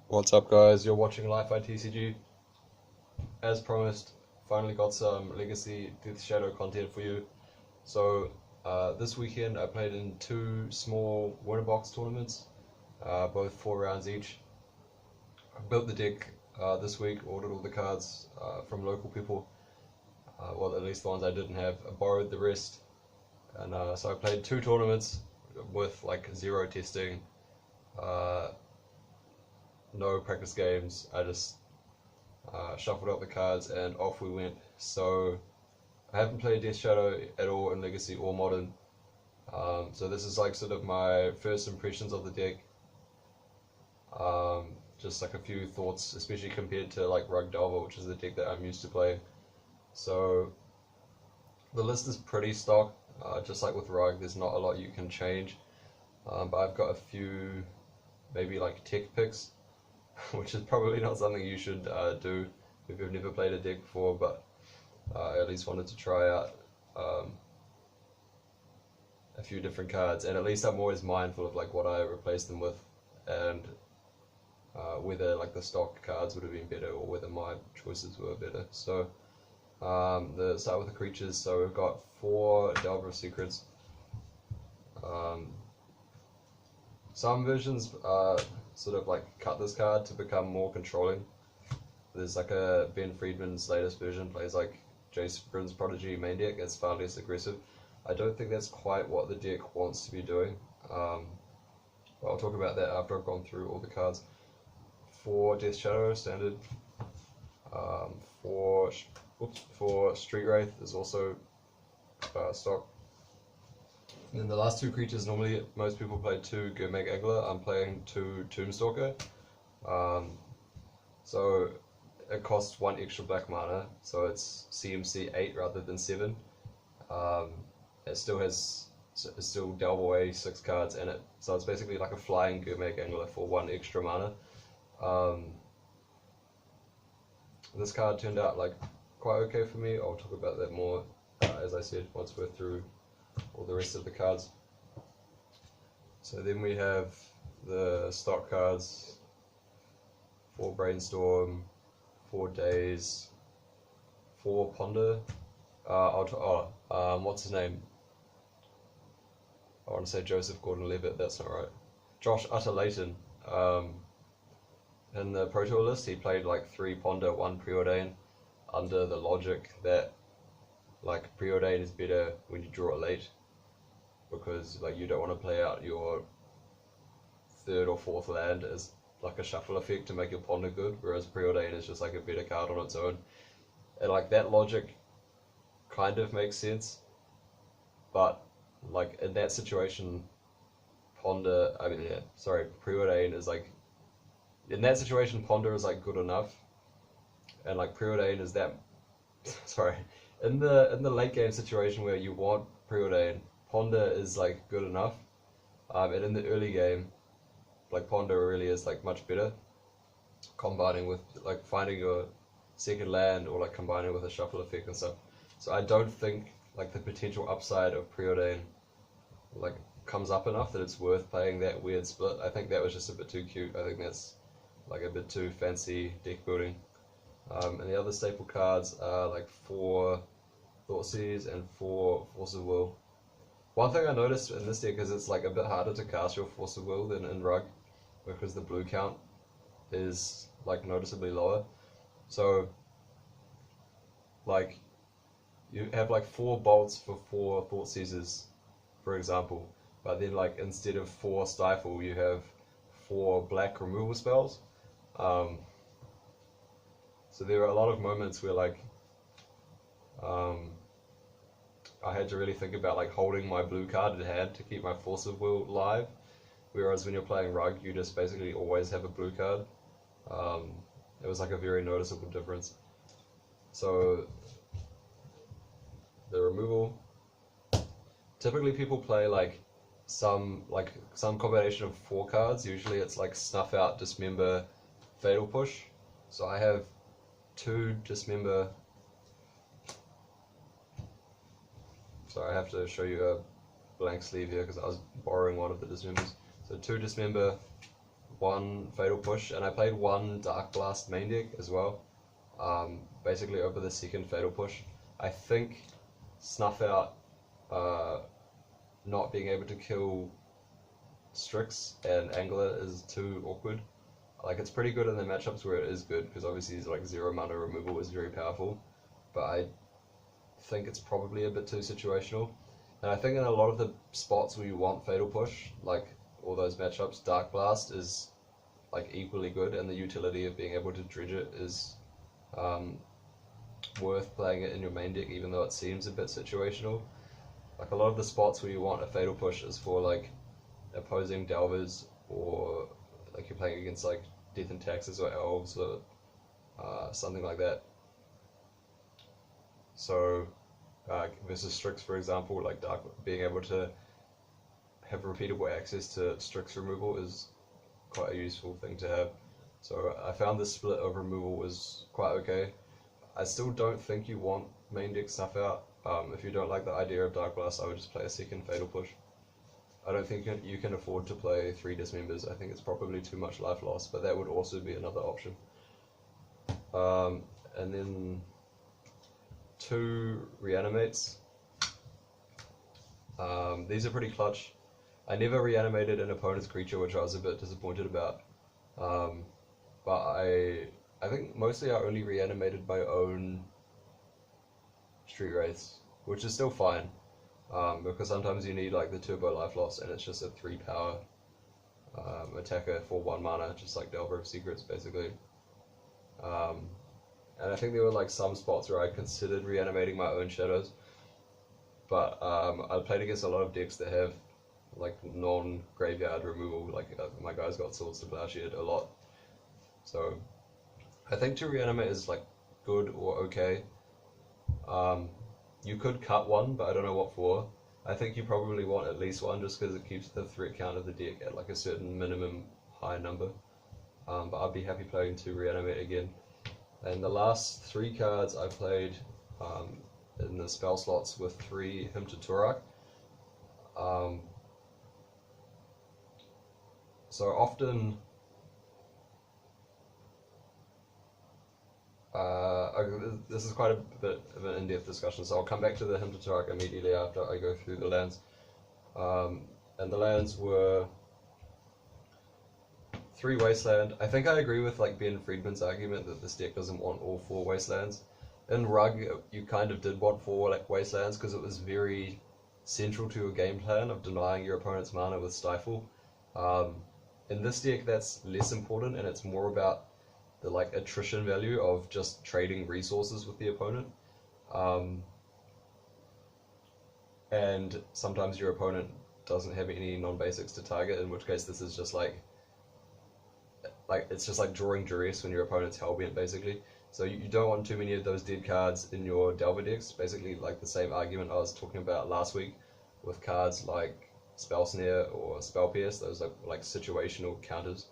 What's up, guys? You're watching Li-Fi TCG. As promised, finally got some Legacy Death Shadow content for you. So this weekend I played in two small winter box tournaments, both 4 rounds each. I built the deck this week, ordered all the cards from local people, well, at least the ones I didn't have. I borrowed the rest, and so I played 2 tournaments with like 0 testing. No practice games. I just shuffled up the cards and off we went. So I haven't played Death Shadow at all in Legacy or Modern. So this is like sort of my first impressions of the deck. Just like a few thoughts, especially compared to like Rug Delver, which is the deck that I'm used to playing. So the list is pretty stock, just like with Rug. There's not a lot you can change, but I've got a few maybe like tech picks, which is probably not something you should do if you've never played a deck before, but I at least wanted to try out a few different cards, and at least I'm always mindful of like what I replace them with, and whether like the stock cards would have been better or whether my choices were better. So start with the creatures. So we've got 4 Delver of Secrets. Some versions sort of like cut this card to become more controlling. There's like a Ben Friedman's latest version plays like Jace Bryn's Prodigy Maindeck. It's far less aggressive. I don't think that's quite what the deck wants to be doing. But I'll talk about that after I've gone through all the cards. For Death Shadow standard, for Street Wraith is also stock. And then the last 2 creatures, normally most people play 2 Gurmag Angler. I'm playing 2 Tombstalker. So it costs 1 extra black mana, so it's CMC 8 rather than 7. It still delve away 6 cards in it, so it's basically like a flying Gurmag Angler for 1 extra mana. This card turned out like quite okay for me. I'll talk about that more, as I said, once we're through all the rest of the cards. So then we have the stock cards for Brainstorm, for Daze, for Ponder. What's his name? I want to say Joseph Gordon-Levitt, that's not right. Josh Utter-Layton. In the Pro Tour list, he played like 3 Ponder, 1 Preordain, under the logic that like Preordain is better when you draw it late, because like you don't want to play out your 3rd or 4th land as like a shuffle effect to make your Ponder good, whereas Preordain is just like a better card on its own. And like that logic kind of makes sense, but like in that situation, Preordain is like, in that situation Ponder is like good enough, and like Preordain is that sorry, in the late game situation where you want Preordain, Ponder is like good enough, and in the early game, like Ponder really is like much better, combining with like finding your second land or like combining with a shuffle effect and stuff. So I don't think like the potential upside of Preordain like comes up enough that it's worth playing that weird split. I think that was just a bit too cute. I think that's like a bit too fancy deck building. And the other staple cards are like 4 Thoughtseize and 4 Force of Will. One thing I noticed in this deck is it's like a bit harder to cast your Force of Will than in Rug, because the blue count is like noticeably lower. So like you have like 4 bolts for 4 Thoughtseizes, for example, but then like instead of 4 Stifle you have 4 black removal spells. So there are a lot of moments where like I had to really think about like holding my blue card in hand to keep my Force of Will live, whereas when you're playing Rug you just basically always have a blue card. It was like a very noticeable difference. So the removal, typically people play like some combination of 4 cards. Usually it's like Snuff Out, Dismember, Fatal Push. So I have 2 Dismember. Sorry, I have to show you a blank sleeve here because I was borrowing one of the Dismembers. So 2 Dismember, one Fatal Push, and I played one Darkblast main deck as well. Basically over the second Fatal Push. I think Snuff Out not being able to kill Strix and Angler is too awkward. Like, it's pretty good in the matchups where it is good, because obviously like 0 mana removal is very powerful, but I think it's probably a bit too situational. And I think in a lot of the spots where you want Fatal Push, like all those matchups, Darkblast is like equally good, and the utility of being able to dredge it is worth playing it in your main deck, even though it seems a bit situational. Like, a lot of the spots where you want a Fatal Push is for like opposing Delvers, or like you're playing against like Death and Taxes or Elves or something like that. So versus Strix, for example, like being able to have repeatable access to Strix removal is quite a useful thing to have. So I found this split of removal was quite okay. I still don't think you want main deck Snuff Out. If you don't like the idea of Darkblast, I would just play a second Fatal Push. I don't think you can afford to play 3 Dismembers. I think it's probably too much life loss, but that would also be another option. And then 2 Reanimates. These are pretty clutch. I never reanimated an opponent's creature, which I was a bit disappointed about. But I think mostly I only reanimated my own Street Wraiths, which is still fine. Because sometimes you need like the turbo life loss, and it's just a 3 power attacker for 1 mana, just like Delver of Secrets basically. And I think there were like some spots where I considered reanimating my own shadows, but I played against a lot of decks that have like non-graveyard removal. Like my guys got Swords to Plowshared a lot, so I think to reanimate is like good or okay. You could cut one, but I don't know what for. I think you probably want at least one, just because it keeps the threat count of the deck at like a certain minimum high number. But I'd be happy playing to reanimate again. And the last 3 cards I played in the spell slots were 3 Hymn to Tourach. So often, this is quite a bit of an in-depth discussion, so I'll come back to the Hymn to Tourach immediately after I go through the lands. And the lands were 3 Wasteland. I think I agree with like Ben Friedman's argument that this deck doesn't want all 4 Wastelands. In Rug, you kind of did want 4 like Wastelands, because it was very central to your game plan of denying your opponent's mana with Stifle. In this deck, that's less important, and it's more about the like attrition value of just trading resources with the opponent. And sometimes your opponent doesn't have any non-basics to target, in which case this is just like it's just like drawing duress when your opponent's Hellbent basically. So you don't want too many of those dead cards in your Delver decks. Basically like the same argument I was talking about last week with cards like Spell Snare or Spell Pierce, those like situational counters.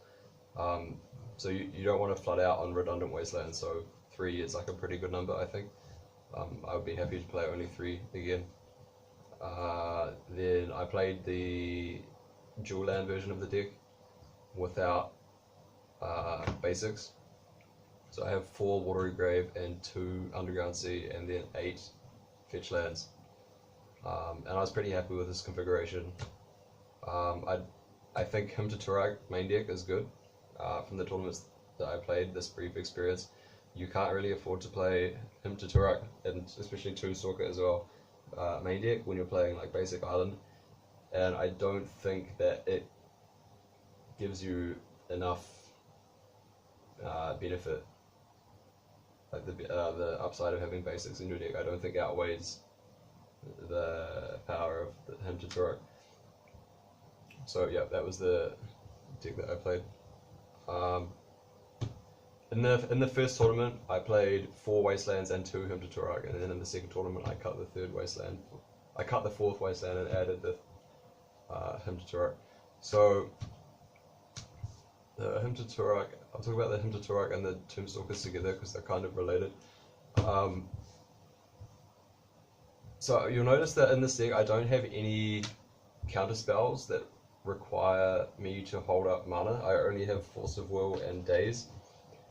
So you don't want to flood out on redundant Wastelands, so 3 is like a pretty good number, I think. I would be happy to play only 3 again. Then I played the dual land version of the deck without basics. So I have 4 Watery Grave and 2 Underground Sea, and then 8 fetch lands. And I was pretty happy with this configuration. I think Hymn to Tourach main deck is good. From the tournaments that I played, this brief experience, you can't really afford to play Hymn to Tourach, and especially Tombstalker as well, main deck when you're playing like basic island. And I don't think that it gives you enough benefit. Like the upside of having basics in your deck, I don't think outweighs the power of the Hymn to Tourach. So yeah, that was the deck that I played. In the first tournament, I played 4 Wastelands and 2 Hymn to Tourach, and then in the second tournament, I cut the 3rd Wasteland. I cut the 4th Wasteland and added the Hymn to Tourach. So the Hymn to Tourach, I'll talk about the Hymn to Tourach and the Tombstalkers together because they're kind of related. So you'll notice that in this deck, I don't have any counter spells that require me to hold up mana. I only have Force of Will and Daze.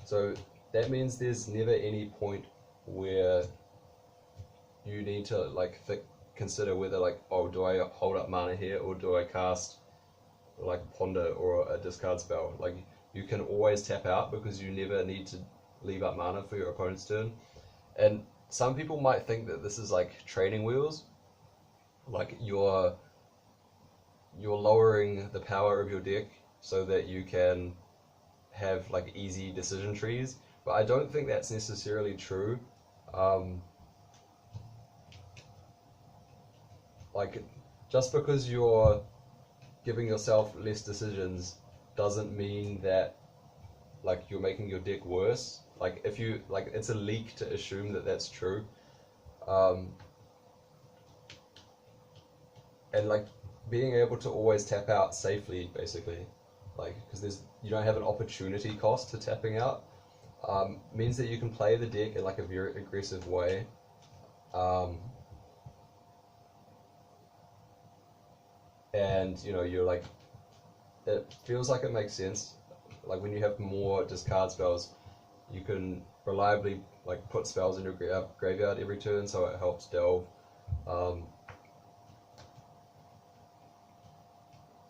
So that means there's never any point where you need to like consider whether like, oh, do I hold up mana here or do I cast like Ponder or a discard spell? Like you can always tap out because you never need to leave up mana for your opponent's turn. And some people might think that this is like training wheels, like you're lowering the power of your deck so that you can have like easy decision trees, but I don't think that's necessarily true. Like just because you're giving yourself less decisions doesn't mean that like you're making your deck worse. Like if you like, it's a leak to assume that that's true. And like being able to always tap out safely, basically, like because you don't have an opportunity cost to tapping out, means that you can play the deck in like a very aggressive way. And you know, you're like, it feels like it makes sense. Like when you have more discard spells, you can reliably like put spells in your graveyard every turn, so it helps delve.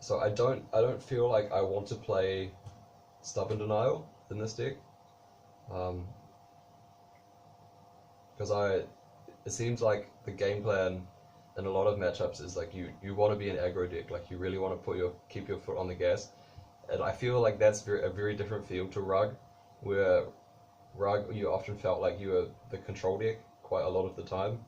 So I don't feel like I want to play Stubborn Denial in this deck, because it seems like the game plan in a lot of matchups is like you want to be an aggro deck, like you really want to keep your foot on the gas, and I feel like that's a very different feel to Rug, where Rug you often felt like you were the control deck quite a lot of the time.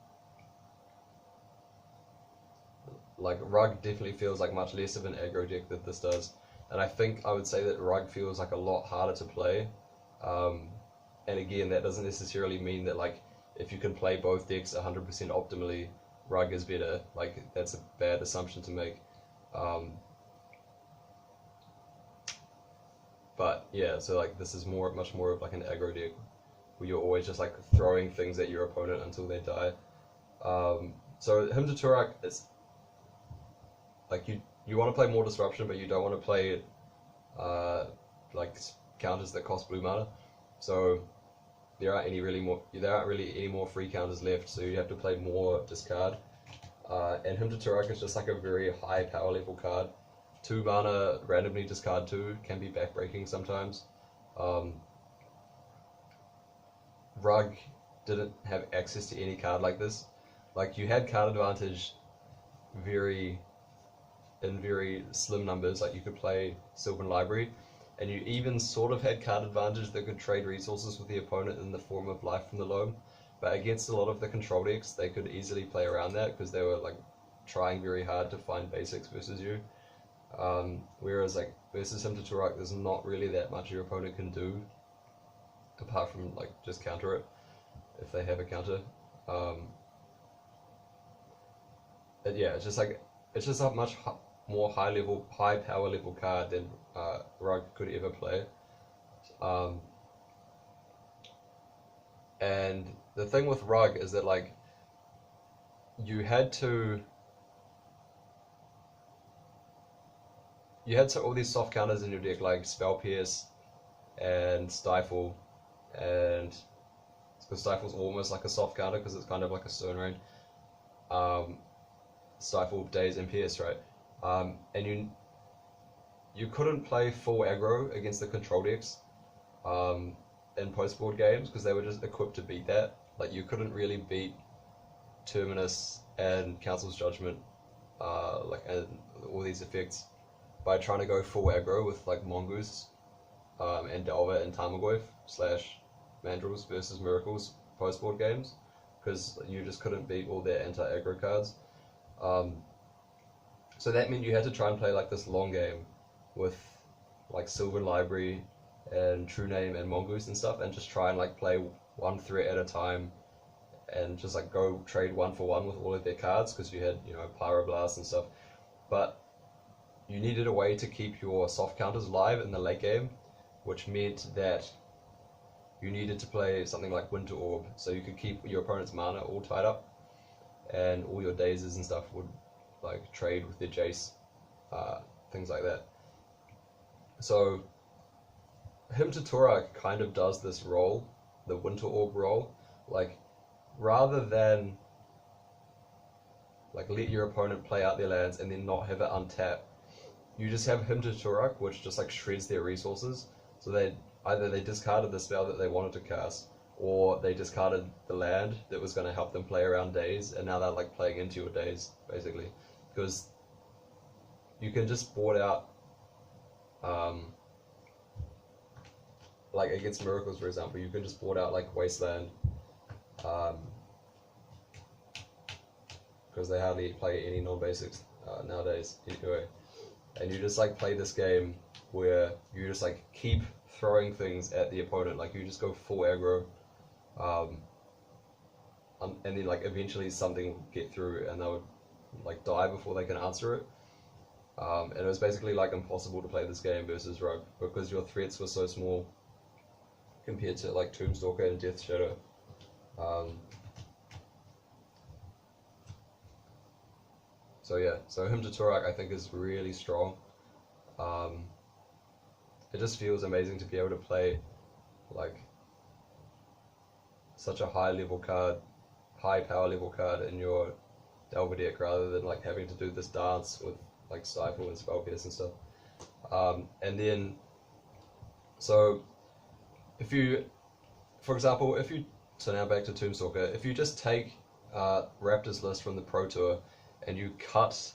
Like Rug definitely feels like much less of an aggro deck than this does, and I think I would say that Rug feels like a lot harder to play. And again, that doesn't necessarily mean that like if you can play both decks 100% optimally, Rug is better. Like that's a bad assumption to make. But yeah, so like this is much more of like an aggro deck where you're always just like throwing things at your opponent until they die. So Hymn to Tourach is like you want to play more disruption, but you don't want to play like counters that cost blue mana. So there aren't really any more free counters left. So you have to play more discard. And Hymn to Tourach is just like a very high power level card. 2 mana randomly discard 2 can be backbreaking sometimes. Rug didn't have access to any card like this. Like you had card advantage in very slim numbers. Like you could play Sylvan Library, and you even sort of had card advantage that could trade resources with the opponent in the form of Life from the Loam. But against a lot of the control decks, they could easily play around that because they were like trying very hard to find basics versus you. Whereas like versus Hymn to Tourach, there's not really that much your opponent can do apart from like just counter it if they have a counter. And yeah, it's just a much more high power level card than Rug could ever play. And the thing with Rug is that like you had all these soft counters in your deck like Spell Pierce and Stifle, and because Stifle's almost like a soft counter because it's kind of like a Stone Rain. Stifle, Daze, and Pierce, right? And you couldn't play full aggro against the control decks in post-board games because they were just equipped to beat that. Like you couldn't really beat Terminus and Council's Judgment, and all these effects by trying to go full aggro with like Mongoose and Delver and Tarmogoyf / Mandrills versus Miracles post-board games, because you just couldn't beat all their anti-aggro cards. So that meant you had to try and play like this long game with like Sylvan Library and True Name and Mongoose and stuff, and just try and like play one threat at a time and just like go trade 1-for-1 with all of their cards because you had, you know, Pyroblast and stuff. But you needed a way to keep your soft counters alive in the late game, which meant that you needed to play something like Winter Orb so you could keep your opponent's mana all tied up, and all your Dazes and stuff would like trade with their Jace things like that. So him to Tourach kind of does this role, the Winter Orb role, like rather than like let your opponent play out their lands and then not have it untap, you just have him to Tourach, which just like shreds their resources. So either they discarded the spell that they wanted to cast, or they discarded the land that was going to help them play around Daze, and now they're like playing into your Daze basically, because you can just board out like against Miracles, for example, you can just board out like Wasteland, because they hardly play any non-basics nowadays anyway, and you just like play this game where you just like keep throwing things at the opponent, like you just go full aggro, and then like eventually something will get through and they would like die before they can answer it. And it was basically like impossible to play this game versus Rogue because your threats were so small compared to like Tombstalker and Death Shadow. So yeah, so him to Tourach I think is really strong. It just feels amazing to be able to play like such a high power level card in your Delver deck rather than like having to do this dance with like Stifle and Spell Pierce and stuff. And then, so if you, for example, so now back to Tombstalker, if you just take Raptor's list from the Pro Tour and you cut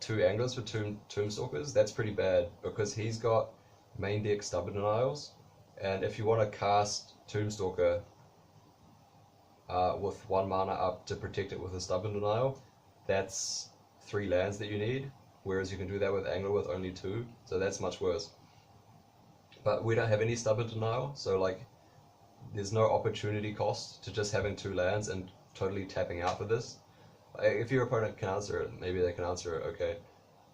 2 anglers for Tombstalkers, that's pretty bad because he's got main deck Stubborn Denials, and if you want to cast Tombstalker with 1 mana up to protect it with a Stubborn Denial, that's 3 lands that you need, whereas you can do that with Angler with only 2, so that's much worse. But we don't have any Stubborn Denial, so like there's no opportunity cost to just having 2 lands and totally tapping out for this. If your opponent can answer it, maybe they can answer it, okay,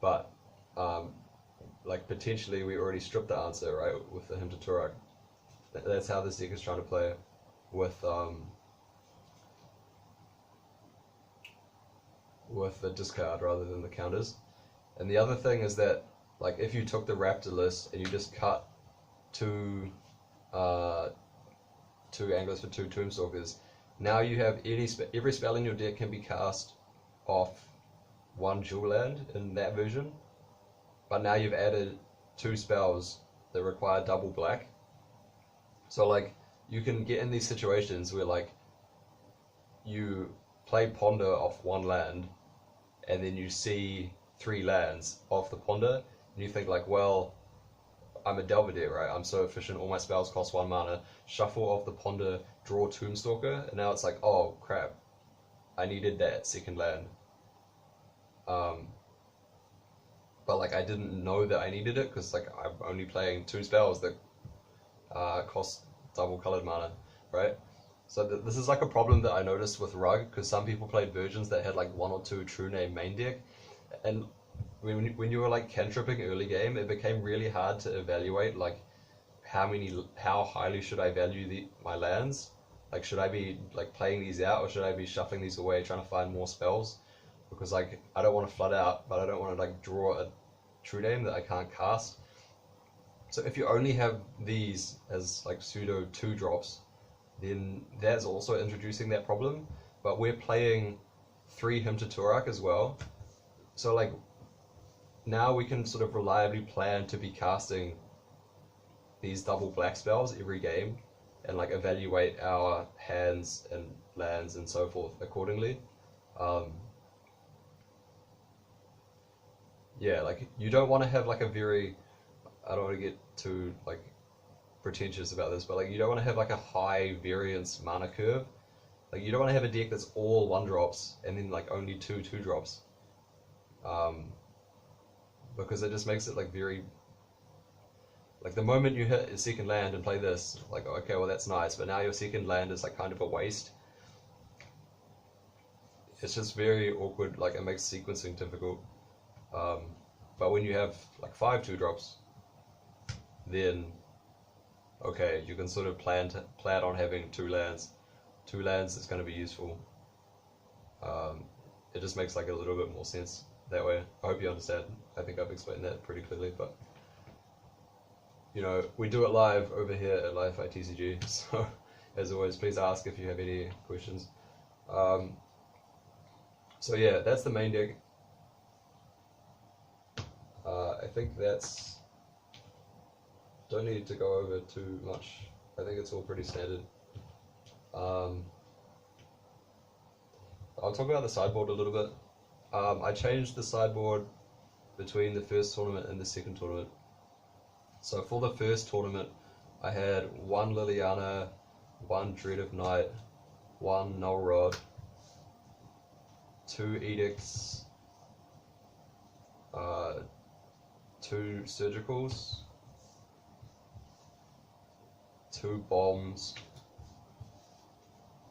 but like potentially we already stripped the answer, right, with the him to Tourach. That's how this deck is trying to play with the discard rather than the counters. And the other thing is that like if you took the Raptor list and you just cut 2 anglers for 2 Tombstalkers, now you have every spell in your deck can be cast off 1 jewel land in that version, but now you've added 2 spells that require double black. So like you can get in these situations where like you play Ponder off 1 land and then you see 3 lands off the Ponder and you think like, well, I'm a Delver deck, right? I'm so efficient, all my spells cost 1 mana, shuffle off the Ponder, draw Tombstalker, and now it's like, oh crap, I needed that second land. But like I didn't know that I needed it because like I'm only playing 2 spells that cost double colored mana, right? So this is like a problem that I noticed with Rug, because some people played versions that had like 1 or 2 true name main deck, and when you were like cantripping early game, it became really hard to evaluate like how highly should I value my lands. Like should I be like playing these out or should I be shuffling these away trying to find more spells? Because like I don't want to flood out, but I don't want to like draw a true name that I can't cast. So if you only have these as like pseudo 2 drops, then that's also introducing that problem. But we're playing 3 him to Tourach as well, so like now we can sort of reliably plan to be casting these double black spells every game and like evaluate our hands and lands and so forth accordingly. Yeah, like you don't want to have like a very, I don't want to get too like pretentious about this, but like you don't want to have like a high variance mana curve. Like you don't want to have a deck that's all 1-drops and then like only 2 2-drops, because it just makes it like very, like the moment you hit a second land and play this, like okay, well that's nice, but now your second land is like kind of a waste. It's just very awkward, like it makes sequencing difficult. But when you have like 5 2-drops, then okay, you can sort of plan on having 2 lands. 2 lands is going to be useful. It just makes like a little bit more sense that way. I hope you understand. I think I've explained that pretty clearly, but you know, we do it live over here at Li-Fi TCG, so as always, please ask if you have any questions. So yeah, that's the main deck. I think that's, don't need to go over too much. I think it's all pretty standard. I'll talk about the sideboard a little bit. I changed the sideboard between the first tournament and the second tournament. So for the first tournament, I had 1 Liliana, 1 Dread of Night, 1 Null Rod, 2 Edicts, 2 Surgicals, 2 Bombs,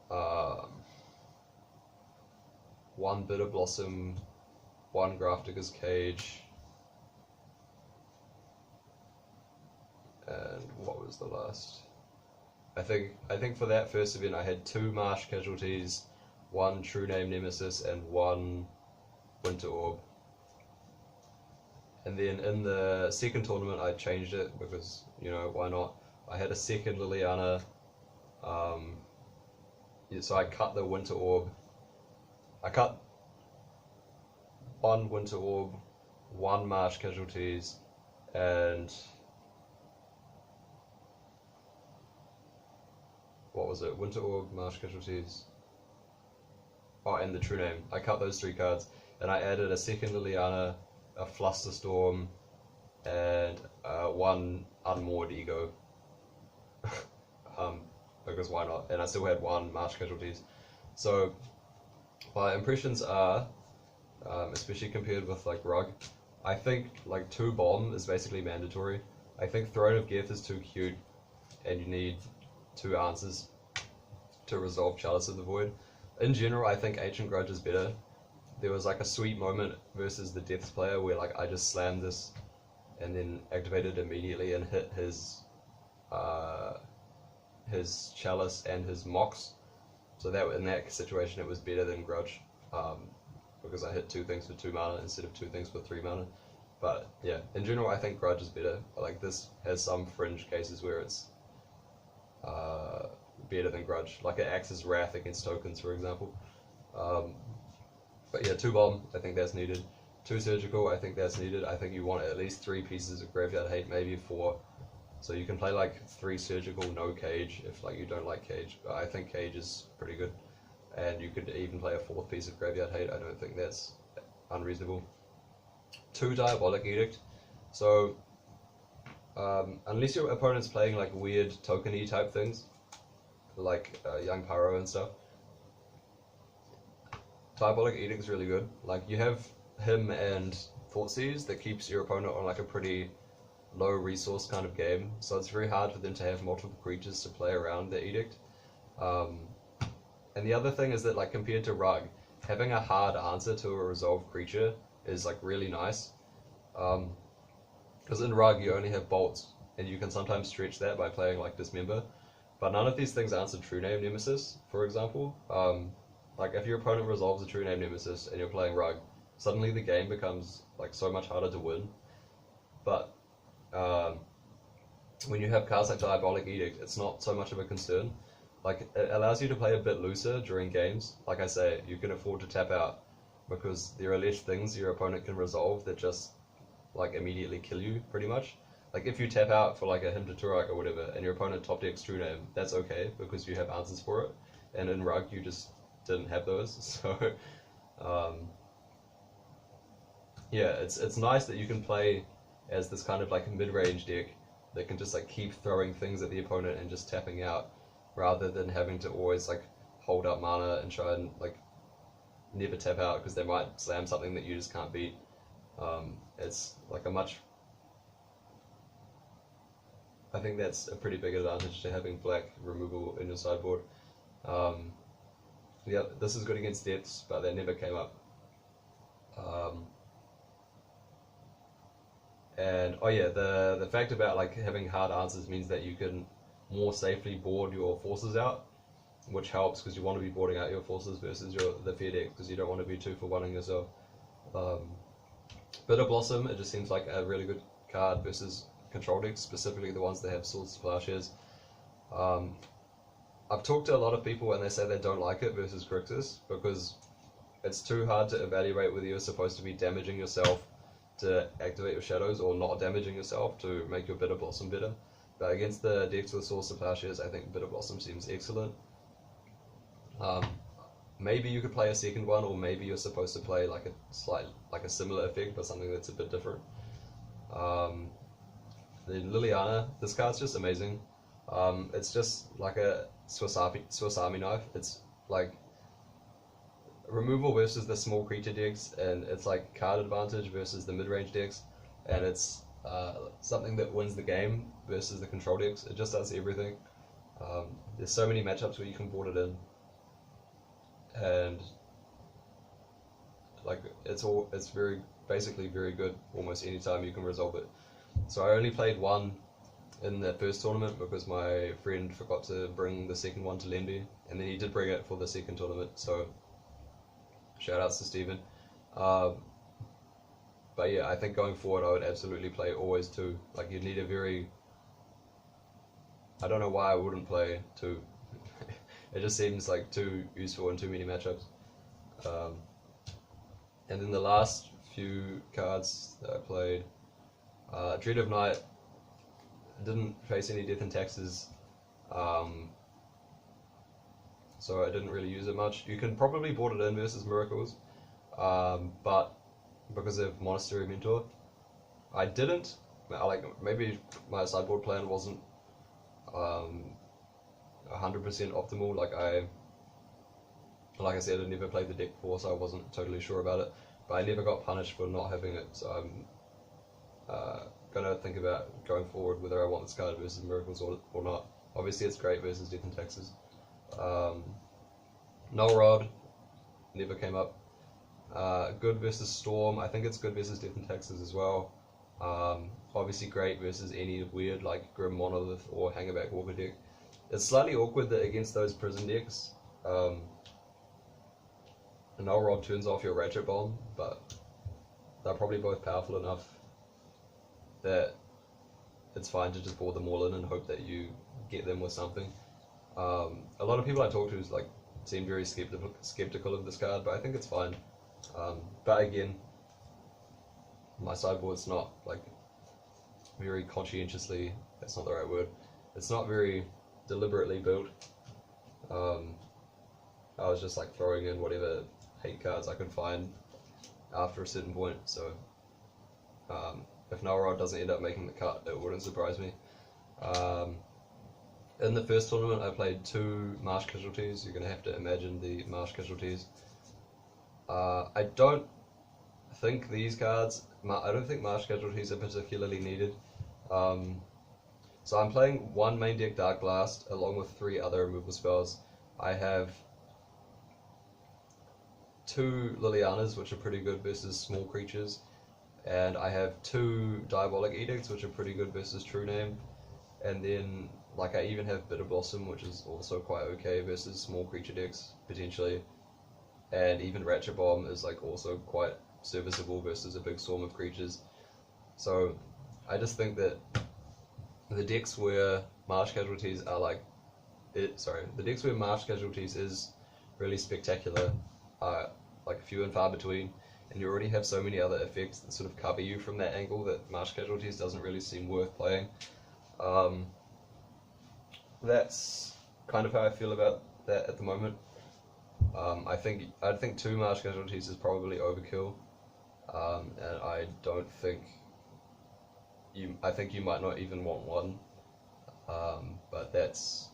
1 Bitterblossom, 1 Grafdigger's Cage, and what was the last? I think for that first event I had 2 Marsh Casualties, 1 True Name Nemesis, and 1 Winter Orb. And then in the second tournament I changed it because, you know, why not? I had a second Liliana, so I cut the Winter Orb. I cut 1 Winter Orb, 1 Marsh Casualties, and what was it? Winter Orb, Marsh Casualties. Oh, and the True Name. I cut those 3 cards, and I added a second Liliana, a Flusterstorm, and 1 Unmoored Ego. Because why not? And I still had 1 Marsh Casualties. So my impressions are, especially compared with like Rug, I think like 2 Bomb is basically mandatory. I think Throne of Geth is too cute, and you need 2 answers to resolve Chalice of the Void. In general, I think Ancient Grudge is better. There was like a sweet moment versus the Depths player where like I just slammed this and then activated immediately and hit his Chalice and his Mox. So that in that situation it was better than Grudge, because I hit 2 things for 2 mana instead of 2 things for 3 mana. But yeah, in general I think Grudge is better. Like this has some fringe cases where it's better than Grudge, like it acts as Wrath against tokens, for example. But yeah, 2 Bomb, I think that's needed. 2 Surgical, I think that's needed. I think you want at least 3 pieces of Graveyard Hate, maybe 4. So you can play like 3 Surgical, no Cage, if like you don't like Cage. But I think Cage is pretty good. And you could even play a 4th piece of Graveyard Hate. I don't think that's unreasonable. 2 Diabolic Edict. So unless your opponent's playing like weird token-y type things, like Young Pyro and stuff, Diabolic Edict is really good. Like you have him and Thoughtseize that keeps your opponent on like a pretty low resource kind of game, so it's very hard for them to have multiple creatures to play around the Edict. And the other thing is that like compared to Rug, having a hard answer to a resolved creature is like really nice. Because in Rug you only have bolts, and you can sometimes stretch that by playing like Dismember. But none of these things answer True Name Nemesis, for example. Like if your opponent resolves a True Name Nemesis and you're playing Rug, suddenly the game becomes like so much harder to win. But when you have cards like Diabolic Edict, it's not so much of a concern. Like it allows you to play a bit looser during games. Like I say, you can afford to tap out because there are less things your opponent can resolve that just like immediately kill you, pretty much. Like if you tap out for like a Hymn to Tourach or whatever, and your opponent top decks True Name, that's okay because you have answers for it. And in Rug, you just didn't have those. So yeah, it's nice that you can play as this kind of like mid-range deck that can just like keep throwing things at the opponent and just tapping out, rather than having to always like hold up mana and try and like never tap out because they might slam something that you just can't beat. It's like a much, I think that's a pretty big advantage to having black removal in your sideboard. Yeah, this is good against Depths, but that never came up. And oh yeah, the fact about like having hard answers means that you can more safely board your forces out, which helps because you want to be boarding out your forces versus the fair deck, because you don't want to be 2-for-1ing yourself. Bitterblossom, it just seems like a really good card versus control decks, specifically the ones that have Swords to Plowshares. I've talked to a lot of people and they say they don't like it versus Grixis because it's too hard to evaluate whether you're supposed to be damaging yourself to activate your shadows or not damaging yourself to make your Bitterblossom better. But against the decks with Swords to Plowshares, I think Bitterblossom seems excellent. Maybe you could play a second one, or maybe you're supposed to play like a similar effect, but something that's a bit different. Then Liliana, this card's just amazing. It's just like a Swiss Army knife. It's like removal versus the small creature decks, and it's like card advantage versus the mid-range decks, and it's something that wins the game versus the control decks. It just does everything. There's so many matchups where you can board it in, and like it's basically very good almost any time you can resolve it. So I only played one in the first tournament because my friend forgot to bring the second one to Lenby, and then he did bring it for the second tournament, so shout outs to Steven. But yeah, I think going forward I would absolutely play always 2. Like you'd need a very... I don't know why I wouldn't play 2. It just seems like too useful in too many matchups. And then the last few cards that I played, Dread of Night didn't face any Death and Taxes, so I didn't really use it much. You can probably board it in versus Miracles, but because of Monastery Mentor, I didn't. Like maybe my sideboard plan wasn't 100% optimal. Like I said, I never played the deck before, so I wasn't totally sure about it. But I never got punished for not having it, so I'm gonna think about going forward whether I want this card versus Miracles or not. Obviously, it's great versus Death and Taxes. Null Rod never came up. Good versus Storm. I think it's good versus Death and Taxes as well. Obviously, great versus any weird like Grim Monolith or Hangerback Walker deck. It's slightly awkward that against those prison decks, Null Rod turns off your Ratchet Bomb, but they're probably both powerful enough that it's fine to just board them all in and hope that you get them with something. A lot of people I talk to like seem very skeptical of this card, but I think it's fine. But again, my sideboard's not like very conscientiously, that's not the right word, it's not very deliberately built. I was just like throwing in whatever hate cards I could find after a certain point, so if Null Rod doesn't end up making the cut, it wouldn't surprise me. In the first tournament I played 2 Marsh Casualties. You're going to have to imagine the Marsh Casualties. I don't think these cards, I don't think Marsh Casualties are particularly needed. So I'm playing 1 main deck Darkblast along with 3 other removal spells. I have 2 Lilianas, which are pretty good versus small creatures, and I have 2 Diabolic Edicts, which are pretty good versus True Name, and then like I even have Bitterblossom, which is also quite okay versus small creature decks potentially, and even Ratchet Bomb is like also quite serviceable versus a big swarm of creatures. So I just think that the decks where Marsh Casualties are like the decks where Marsh Casualties is really spectacular are like few and far between, and you already have so many other effects that sort of cover you from that angle that Marsh Casualties doesn't really seem worth playing. That's kind of how I feel about that at the moment. I think 2 Marsh Casualties is probably overkill, and I don't think I think you might not even want 1, but that's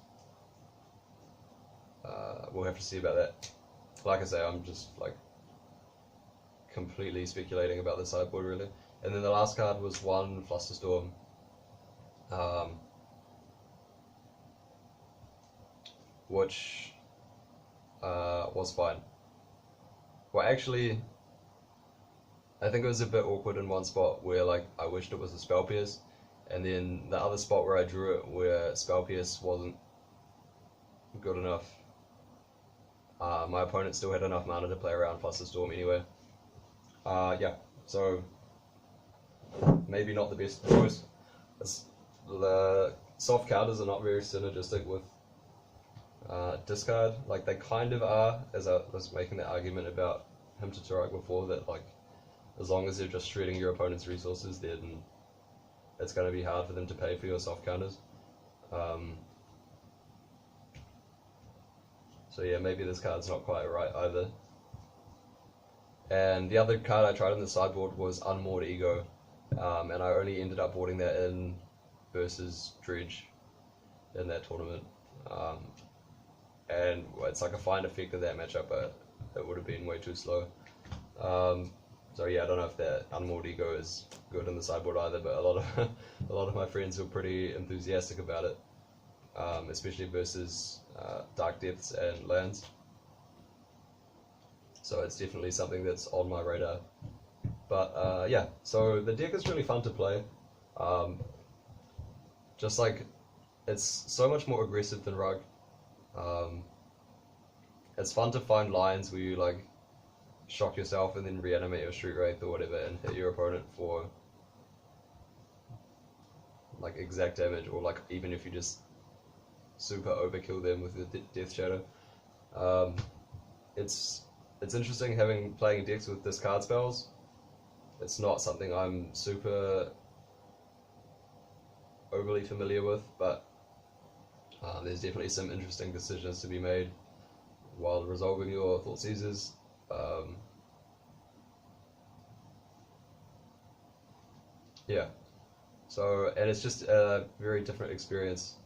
we'll have to see about that. Like I say, I'm just like completely speculating about the sideboard really. And then the last card was 1 Flusterstorm, which was fine. Well, actually, I think it was a bit awkward in one spot where like I wished it was a Spell Pierce, and then the other spot where I drew it where Spell Pierce wasn't good enough. My opponent still had enough mana to play around Flusterstorm anyway. Yeah, so maybe not the best choice. The soft counters are not very synergistic with discard. Like, they kind of are, as I was making the argument about him to Tourach before, that like as long as you're just shredding your opponent's resources, then it's going to be hard for them to pay for your soft counters. So yeah, maybe this card's not quite right either. And the other card I tried on the sideboard was Unmoored Ego, and I only ended up boarding that in versus Dredge in that tournament. And it's like a fine effect of that matchup, but it would have been way too slow. So yeah, I don't know if that Unmoored Ego is good in the sideboard either, but a lot of my friends were pretty enthusiastic about it, especially versus Dark Depths and lands. So it's definitely something that's on my radar. But yeah, so the deck is really fun to play. Just like, it's so much more aggressive than Rug. It's fun to find lines where you like shock yourself and then reanimate your Street Wraith or whatever and hit your opponent for like exact damage, or like even if you just super overkill them with the Death Shadow. It's interesting playing decks with discard spells. It's not something I'm super overly familiar with, but there's definitely some interesting decisions to be made while resolving your Thoughtseizes. Yeah, so, and it's just a very different experience,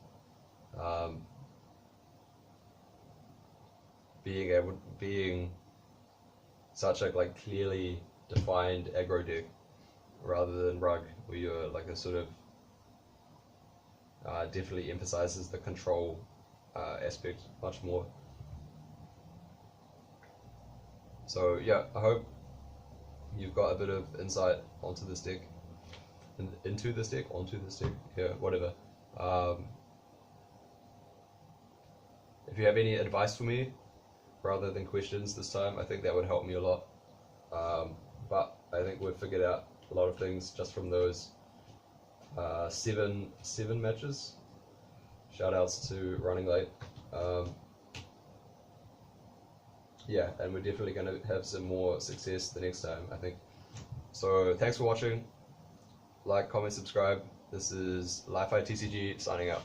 being such a like clearly defined aggro deck rather than Rug, where you're like a sort of definitely emphasizes the control aspect much more. So yeah, I hope you've got a bit of insight onto this deck, onto this deck, yeah, whatever. If you have any advice for me, rather than questions this time, I think that would help me a lot. But I think we've figured out a lot of things just from those seven matches. Shoutouts to running late. Yeah, and we're definitely going to have some more success the next time, I think. So thanks for watching. Like, comment, subscribe. This is Li-Fi TCG signing out.